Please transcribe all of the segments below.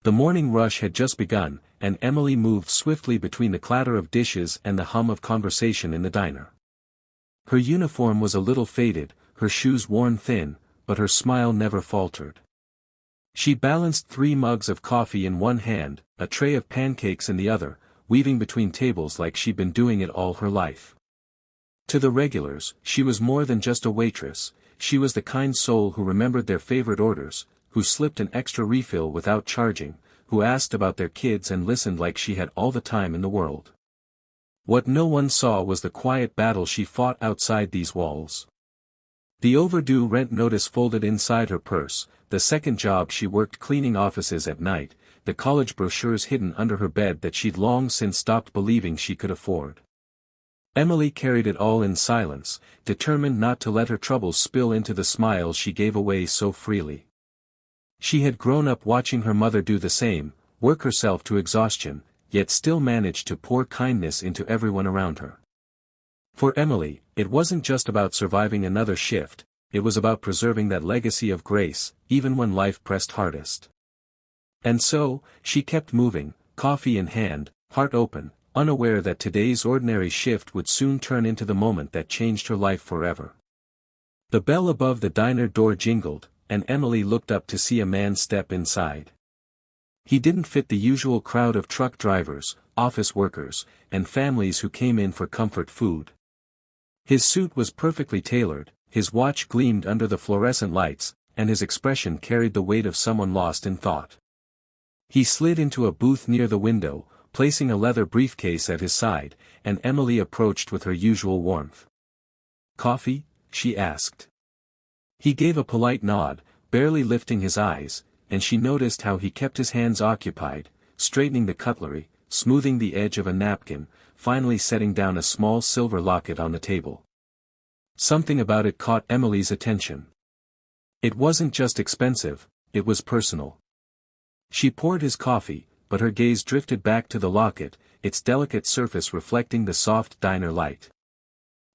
The morning rush had just begun, and Emily moved swiftly between the clatter of dishes and the hum of conversation in the diner. Her uniform was a little faded, her shoes worn thin, but her smile never faltered. She balanced 3 mugs of coffee in one hand, a tray of pancakes in the other, weaving between tables like she'd been doing it all her life. To the regulars, she was more than just a waitress, she was the kind soul who remembered their favorite orders, who slipped an extra refill without charging, who asked about their kids and listened like she had all the time in the world. What no one saw was the quiet battle she fought outside these walls. The overdue rent notice folded inside her purse, the second job she worked cleaning offices at night, the college brochures hidden under her bed that she'd long since stopped believing she could afford. Emily carried it all in silence, determined not to let her troubles spill into the smiles she gave away so freely. She had grown up watching her mother do the same, work herself to exhaustion, yet still manage to pour kindness into everyone around her. For Emily, it wasn't just about surviving another shift, it was about preserving that legacy of grace, even when life pressed hardest. And so, she kept moving, coffee in hand, heart open, unaware that today's ordinary shift would soon turn into the moment that changed her life forever. The bell above the diner door jingled, and Emily looked up to see a man step inside. He didn't fit the usual crowd of truck drivers, office workers, and families who came in for comfort food. His suit was perfectly tailored, his watch gleamed under the fluorescent lights, and his expression carried the weight of someone lost in thought. He slid into a booth near the window, placing a leather briefcase at his side, and Emily approached with her usual warmth. "Coffee?" she asked. He gave a polite nod, barely lifting his eyes, and she noticed how he kept his hands occupied, straightening the cutlery, smoothing the edge of a napkin, finally setting down a small silver locket on the table. Something about it caught Emily's attention. It wasn't just expensive, it was personal. She poured his coffee, but her gaze drifted back to the locket, its delicate surface reflecting the soft diner light.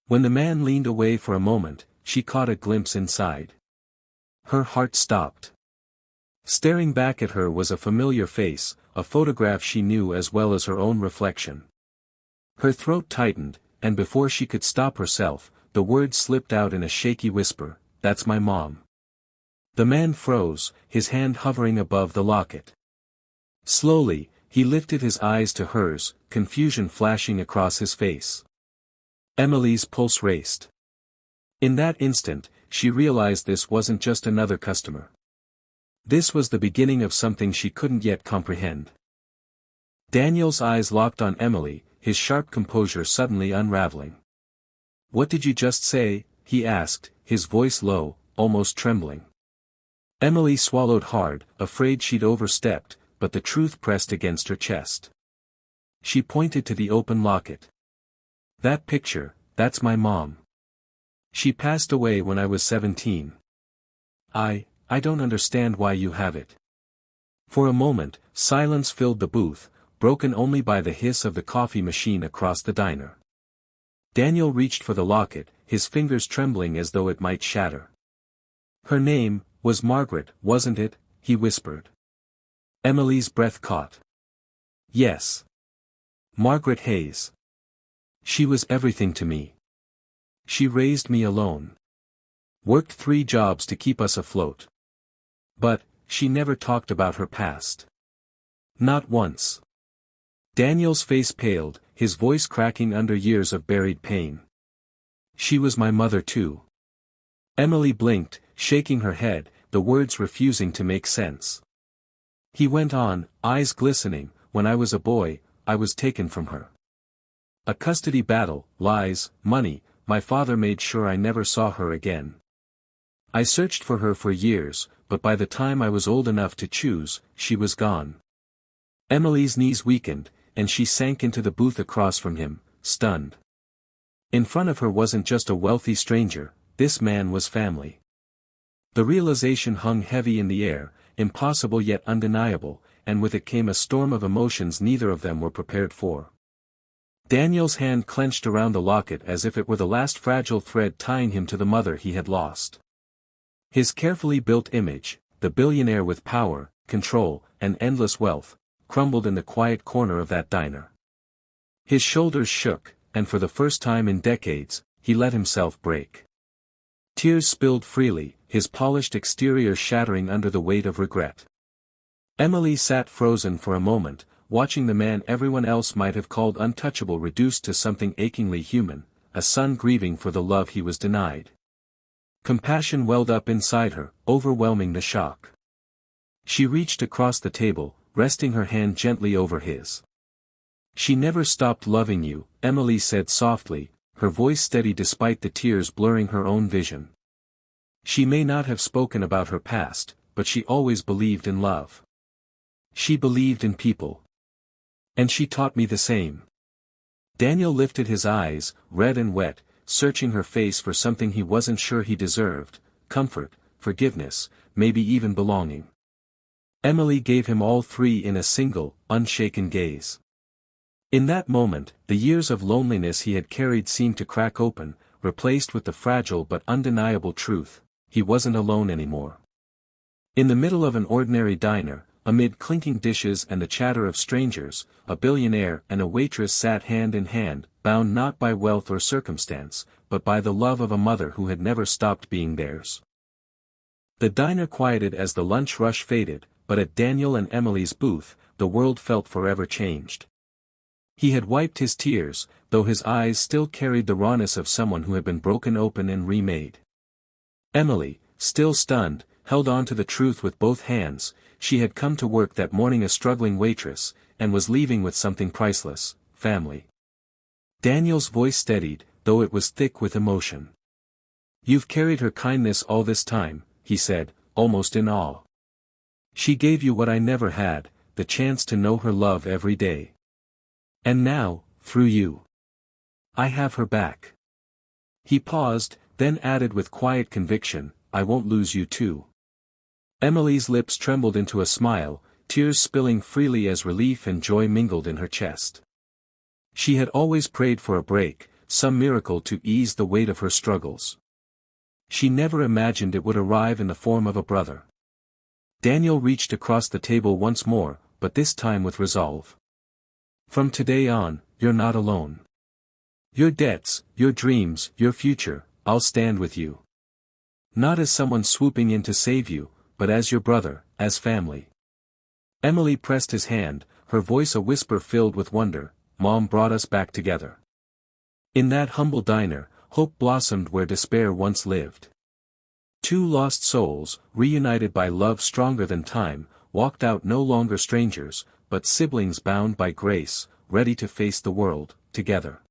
When the man leaned away for a moment, she caught a glimpse inside. Her heart stopped. Staring back at her was a familiar face, a photograph she knew as well as her own reflection. Her throat tightened, and before she could stop herself, the words slipped out in a shaky whisper, "That's my mom." The man froze, his hand hovering above the locket. Slowly, he lifted his eyes to hers, confusion flashing across his face. Emily's pulse raced. In that instant, she realized this wasn't just another customer. This was the beginning of something she couldn't yet comprehend. Daniel's eyes locked on Emily, his sharp composure suddenly unraveling. "What did you just say?" he asked, his voice low, almost trembling. Emily swallowed hard, afraid she'd overstepped, but the truth pressed against her chest. She pointed to the open locket. "That picture, that's my mom. She passed away when I was 17. I don't understand why you have it." For a moment, silence filled the booth, broken only by the hiss of the coffee machine across the diner. Daniel reached for the locket, his fingers trembling as though it might shatter. "Her name was Margaret, wasn't it?" he whispered. Emily's breath caught. "Yes. Margaret Hayes. She was everything to me. She raised me alone. Worked 3 jobs to keep us afloat. But, she never talked about her past. Not once." Daniel's face paled, his voice cracking under years of buried pain. "She was my mother too." Emily blinked, shaking her head, the words refusing to make sense. He went on, eyes glistening, "When I was a boy, I was taken from her. A custody battle, lies, money, my father made sure I never saw her again. I searched for her for years, but by the time I was old enough to choose, she was gone." Emily's knees weakened, and she sank into the booth across from him, stunned. In front of her wasn't just a wealthy stranger, this man was family. The realization hung heavy in the air, impossible yet undeniable, and with it came a storm of emotions neither of them were prepared for. Daniel's hand clenched around the locket as if it were the last fragile thread tying him to the mother he had lost. His carefully built image, the billionaire with power, control, and endless wealth, crumbled in the quiet corner of that diner. His shoulders shook, and for the first time in decades, he let himself break. Tears spilled freely, his polished exterior shattering under the weight of regret. Emily sat frozen for a moment, watching the man everyone else might have called untouchable reduced to something achingly human, a son grieving for the love he was denied. Compassion welled up inside her, overwhelming the shock. She reached across the table, resting her hand gently over his. "She never stopped loving you," Emily said softly, her voice steady despite the tears blurring her own vision. "She may not have spoken about her past, but she always believed in love. She believed in people. And she taught me the same." Daniel lifted his eyes, red and wet, searching her face for something he wasn't sure he deserved: comfort, forgiveness, maybe even belonging. Emily gave him all three in a single, unshaken gaze. In that moment, the years of loneliness he had carried seemed to crack open, replaced with the fragile but undeniable truth: he wasn't alone anymore. In the middle of an ordinary diner, amid clinking dishes and the chatter of strangers, a billionaire and a waitress sat hand in hand, bound not by wealth or circumstance, but by the love of a mother who had never stopped being theirs. The diner quieted as the lunch rush faded, but at Daniel and Emily's booth, the world felt forever changed. He had wiped his tears, though his eyes still carried the rawness of someone who had been broken open and remade. Emily, still stunned, held on to the truth with both hands. She had come to work that morning a struggling waitress, and was leaving with something priceless: family. Daniel's voice steadied, though it was thick with emotion. "You've carried her kindness all this time," he said, almost in awe. "She gave you what I never had, the chance to know her love every day. And now, through you, I have her back." He paused, then added with quiet conviction, "I won't lose you too." Emily's lips trembled into a smile, tears spilling freely as relief and joy mingled in her chest. She had always prayed for a break, some miracle to ease the weight of her struggles. She never imagined it would arrive in the form of a brother. Daniel reached across the table once more, but this time with resolve. "From today on, you're not alone. Your debts, your dreams, your future, I'll stand with you. Not as someone swooping in to save you, but as your brother, as family." Emily pressed his hand, her voice a whisper filled with wonder: "Mom brought us back together." In that humble diner, hope blossomed where despair once lived. Two lost souls, reunited by love stronger than time, walked out no longer strangers, but siblings bound by grace, ready to face the world, together.